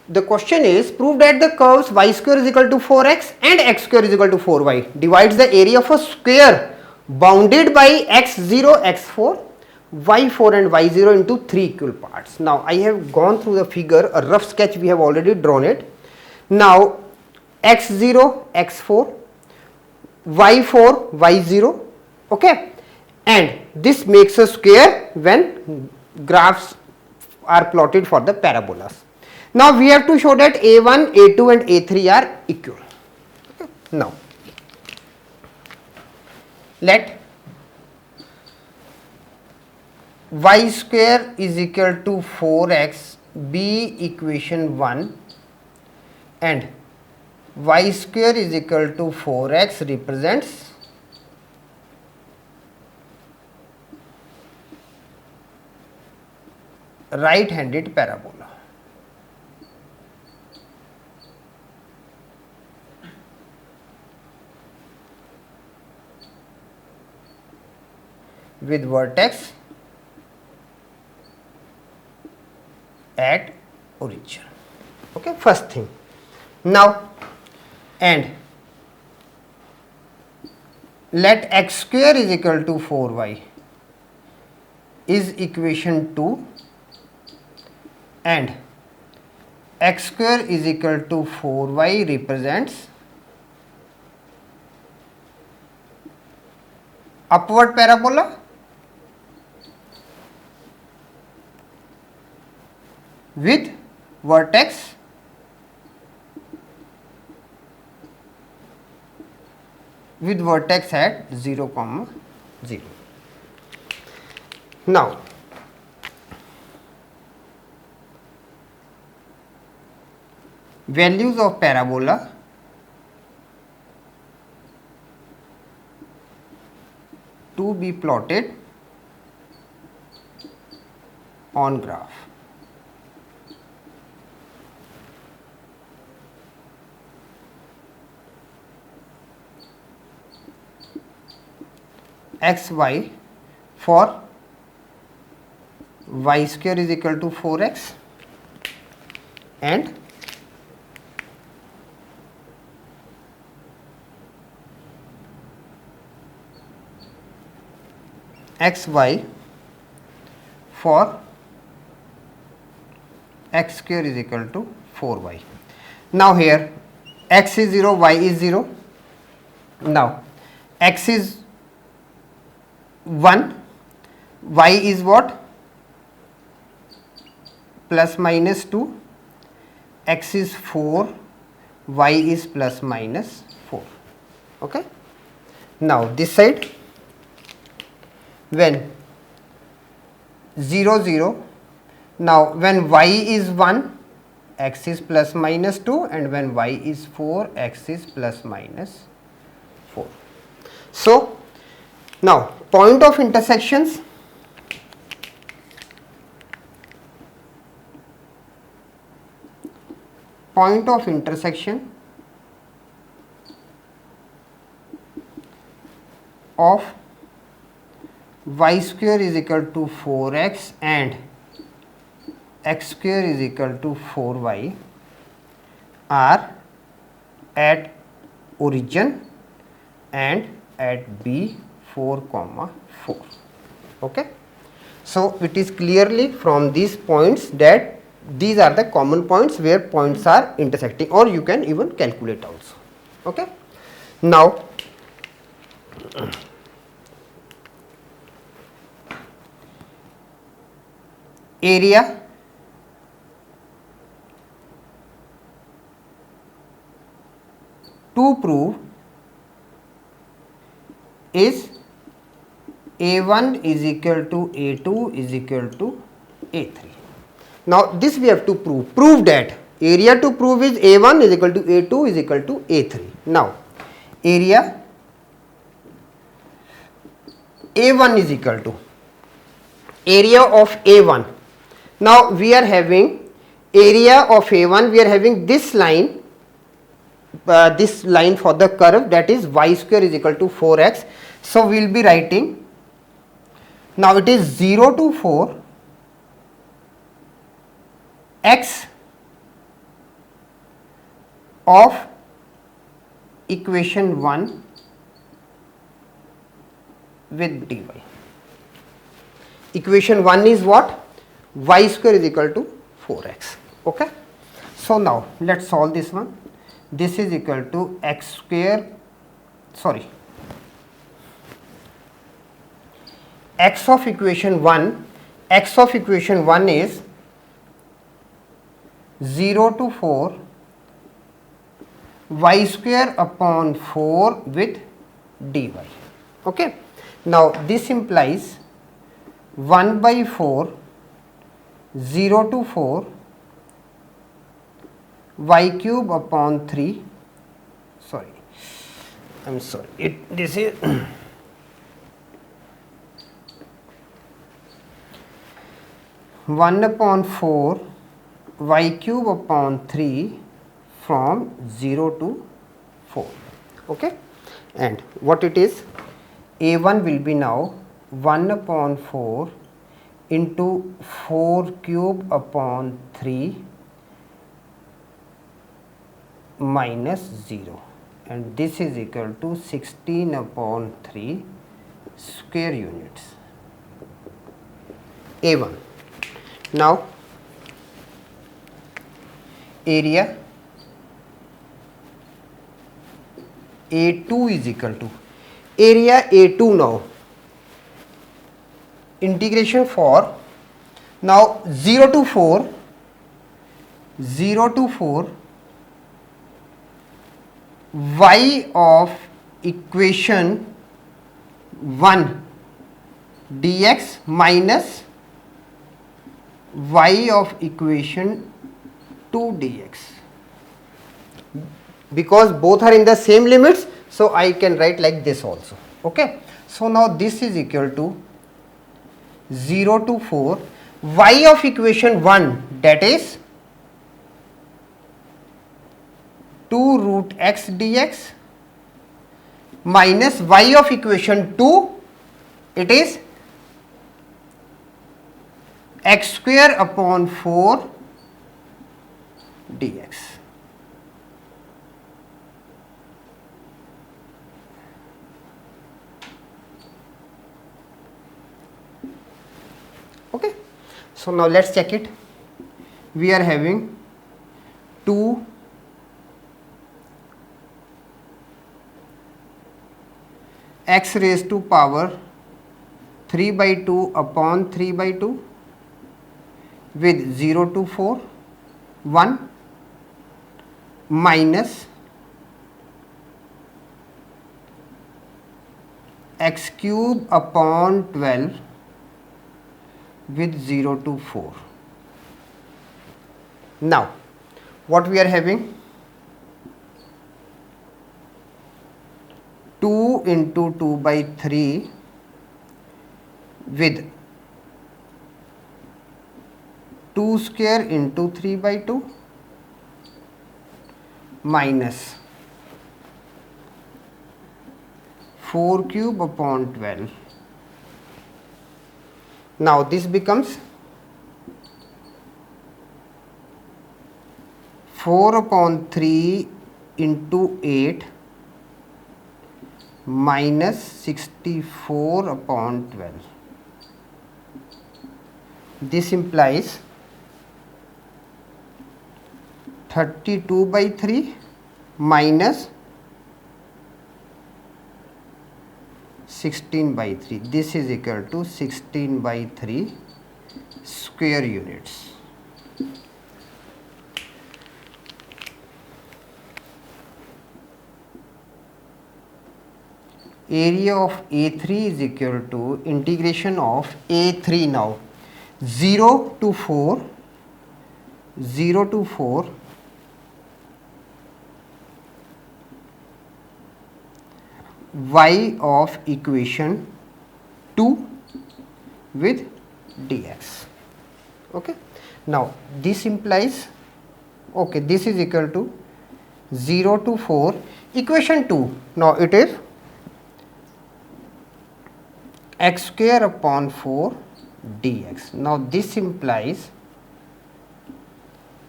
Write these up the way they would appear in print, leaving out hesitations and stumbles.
the question is, prove that the curves y square is equal to 4x and x square is equal to 4y divides the area of a square bounded by x0, x4, y4 and y0 into 3 equal parts. Now I have gone through the figure, a rough sketch we have already drawn it. Now x0, x4, y4, y0, okay, and this makes a square when graphs are plotted for the parabolas. Now we have to show that a1, a2 and a3 are equal. Okay. Now let y square is equal to 4x be equation 1 and y square is equal to 4x represents right handed parabola. With vertex at origin. Okay, first thing. Now and let x square is equal to 4y is equation 2 and x square is equal to 4y represents upward parabola with vertex at 0, 0. Now values of parabola to be plotted on graph. xy for y square is equal to 4x and xy for x square is equal to 4y. Now here x is 0, y is 0. Now x is 1, y is what? Plus minus 2, x is 4, y is plus minus 4. Okay. Now this side, when 0, 0, now when y is 1, x is plus minus 2 and when y is 4, x is plus minus 4. So now point of intersections, point of intersection of y square is equal to 4x and x square is equal to 4y are at origin and at B 4, 4. Okay. So it is clearly from these points that these are the common points where points are intersecting, or you can even calculate also. Okay. Now area to prove is A1 is equal to A2 is equal to A3. Now this we have to prove. Prove that area to prove is A1 is equal to A2 is equal to A3. Now area A1 is equal to area of A1. Now we are having area of A1, we are having this line for the curve, that is y square is equal to 4x. So we will be writing, now it is 0 to 4 x of equation 1 with dy. Equation 1 is what? Y square is equal to 4x. Okay. So now let's solve this one. This is equal to x square, sorry, x of equation 1 is 0 to 4 y square upon 4 with dy. Okay. Now this implies 1 by 4 0 to 4 y cube upon 3, sorry, I'm sorry, this is one upon 4 y cube upon 3 from 0 to 4. Okay. And what it is? A1 will be now 1 upon 4 into 4 cube upon 3 minus 0, and this is equal to 16 upon 3 square units. A1. Now area A2 is equal to area A2. Now integration for now 0 to 4 y of equation 1 dx minus y of equation 2 dx. Because both are in the same limits, so I can write like this also. Okay. So now this is equal to 0 to 4 y of equation 1, that is 2 root x dx minus y of equation 2, it is x square upon 4 dx. Okay. So now let's check it. We are having 2 x raised to power 3 by 2 upon 3 by 2 with 0 to 4 1 minus x cube upon 12 with 0 to 4. Now what we are having? 2 into 2 by 3 with 2 square into 3 by 2 minus 4 cube upon 12. Now this becomes 4 upon 3 into 8 minus 64 upon 12. This implies 32 by 3 minus 16 by 3. This is equal to 16 by 3 square units. Area of A3 is equal to integration of A3 now 0 to 4 y of equation 2 with dx. Okay. Now this implies, okay, this is equal to 0 to 4 equation 2. Now it is x square upon 4 dx. Now this implies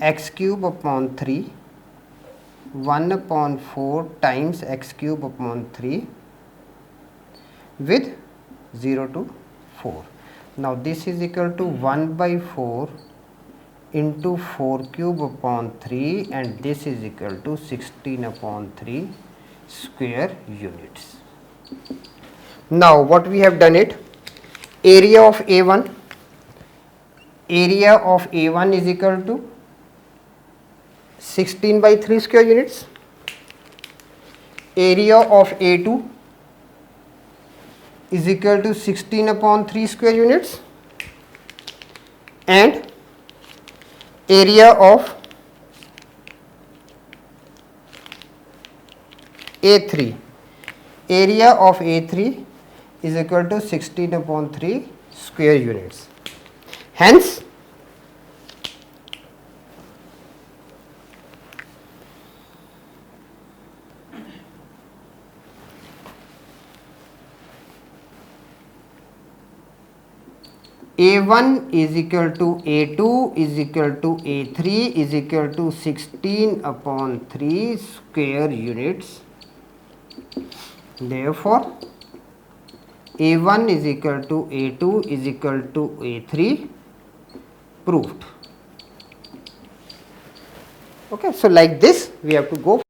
x cube upon 3 1 upon 4 times x cube upon 3 with 0 to 4. Now this is equal to 1 by 4 into 4 cube upon 3, and this is equal to 16 upon 3 square units. Now what we have done it, area of A1 is equal to 16 by 3 square units, area of A2 is equal to 16 upon 3 square units, and area of A3 is equal to 16 upon 3 square units. Hence, A1 is equal to A2 is equal to A3 is equal to 16 upon 3 square units. Therefore, A1 is equal to A2 is equal to A3, proved. Okay, so like this we have to go.